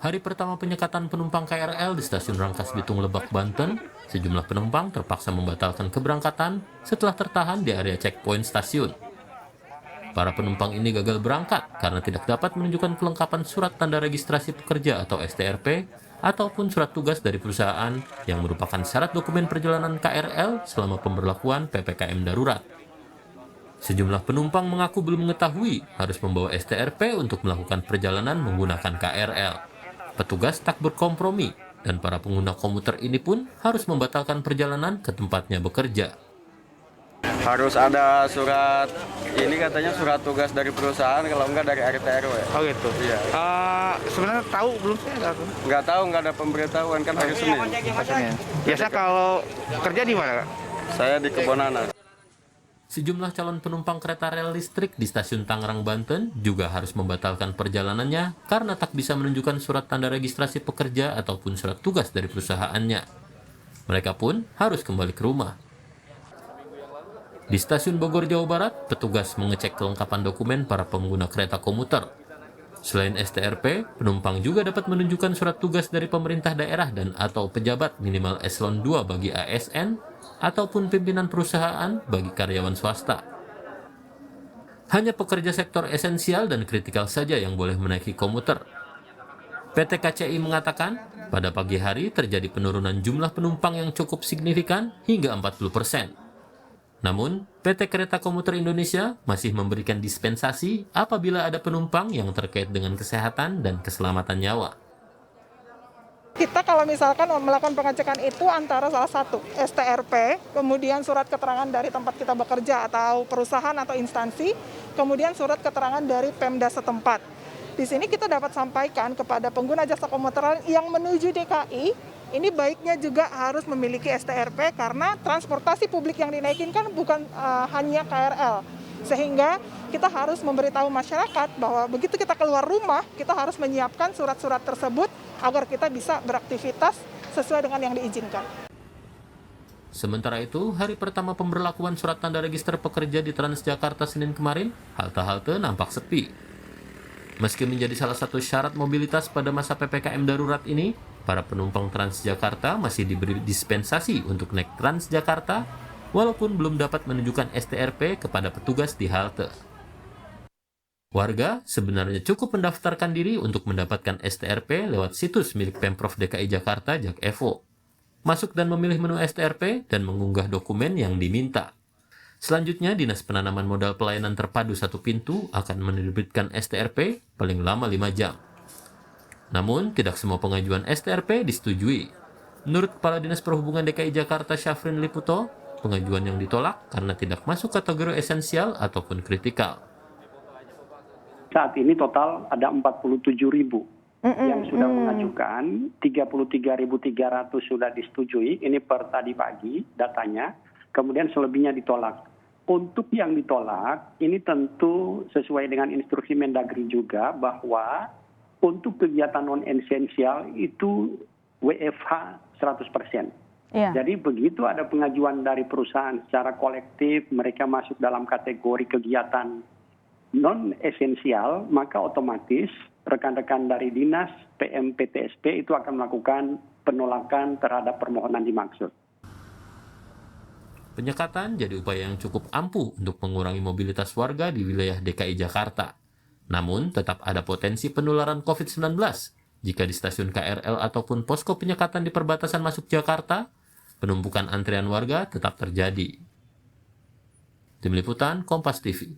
Hari pertama penyekatan penumpang KRL di stasiun Rangkas Bitung Lebak, Banten, sejumlah penumpang terpaksa membatalkan keberangkatan setelah tertahan di area checkpoint stasiun. Para penumpang ini gagal berangkat karena tidak dapat menunjukkan kelengkapan surat tanda registrasi pekerja atau STRP ataupun surat tugas dari perusahaan yang merupakan syarat dokumen perjalanan KRL selama pemberlakuan PPKM darurat. Sejumlah penumpang mengaku belum mengetahui harus membawa STRP untuk melakukan perjalanan menggunakan KRL. Petugas tak berkompromi dan para pengguna komuter ini pun harus membatalkan perjalanan ke tempatnya bekerja. Harus ada surat, ini katanya surat tugas dari perusahaan, kalau enggak dari RT RW. Oh gitu. Iya. Sebenarnya tahu belum sih? Nggak tahu, nggak ada pemberitahuan kan hari Senin. Biasa kalau kerja di mana, Kak? Saya di Kebonanas. Sejumlah calon penumpang kereta rel listrik di stasiun Tangerang, Banten juga harus membatalkan perjalanannya karena tak bisa menunjukkan surat tanda registrasi pekerja ataupun surat tugas dari perusahaannya. Mereka pun harus kembali ke rumah. Di stasiun Bogor, Jawa Barat, petugas mengecek kelengkapan dokumen para pengguna kereta komuter. Selain STRP, penumpang juga dapat menunjukkan surat tugas dari pemerintah daerah dan atau pejabat minimal eselon 2 bagi ASN ataupun pimpinan perusahaan bagi karyawan swasta. Hanya pekerja sektor esensial dan kritikal saja yang boleh menaiki komuter. PT KCI mengatakan, pada pagi hari terjadi penurunan jumlah penumpang yang cukup signifikan hingga 40%. Namun, PT Kereta Komuter Indonesia masih memberikan dispensasi apabila ada penumpang yang terkait dengan kesehatan dan keselamatan nyawa. Kita kalau misalkan melakukan pengecekan itu antara salah satu STRP, kemudian surat keterangan dari tempat kita bekerja atau perusahaan atau instansi, kemudian surat keterangan dari Pemda setempat. Di sini kita dapat sampaikan kepada pengguna jasa komuter yang menuju DKI, ini baiknya juga harus memiliki STRP karena transportasi publik yang dinaikin kan bukan hanya KRL. Sehingga kita harus memberitahu masyarakat bahwa begitu kita keluar rumah, kita harus menyiapkan surat-surat tersebut agar kita bisa beraktivitas sesuai dengan yang diizinkan. Sementara itu, hari pertama pemberlakuan surat tanda register pekerja di Transjakarta Senin kemarin, halte-halte nampak sepi. Meski menjadi salah satu syarat mobilitas pada masa PPKM darurat ini, para penumpang Transjakarta masih diberi dispensasi untuk naik Transjakarta, walaupun belum dapat menunjukkan STRP kepada petugas di halte. Warga sebenarnya cukup mendaftarkan diri untuk mendapatkan STRP lewat situs milik Pemprov DKI Jakarta, JakEvo. Masuk dan memilih menu STRP dan mengunggah dokumen yang diminta. Selanjutnya, Dinas Penanaman Modal Pelayanan Terpadu Satu Pintu akan menerbitkan STRP paling lama 5 jam. Namun, tidak semua pengajuan STRP disetujui. Menurut Kepala Dinas Perhubungan DKI Jakarta, Syafrin Liputo, pengajuan yang ditolak karena tidak masuk kategori esensial ataupun kritikal. Saat ini total ada 47.000 yang sudah mengajukan, 33.300 sudah disetujui, ini per tadi pagi datanya, kemudian selebihnya ditolak. Untuk yang ditolak, ini tentu sesuai dengan instruksi Mendagri juga bahwa untuk kegiatan non-esensial itu WFH 100%. Ya. Jadi begitu ada pengajuan dari perusahaan secara kolektif, mereka masuk dalam kategori kegiatan non-esensial, maka otomatis rekan-rekan dari Dinas PMPTSP itu akan melakukan penolakan terhadap permohonan dimaksud. Penyekatan jadi upaya yang cukup ampuh untuk mengurangi mobilitas warga di wilayah DKI Jakarta. Namun, tetap ada potensi penularan COVID-19 jika di stasiun KRL ataupun posko penyekatan di perbatasan masuk Jakarta, penumpukan antrean warga tetap terjadi. Tim Liputan, Kompas TV.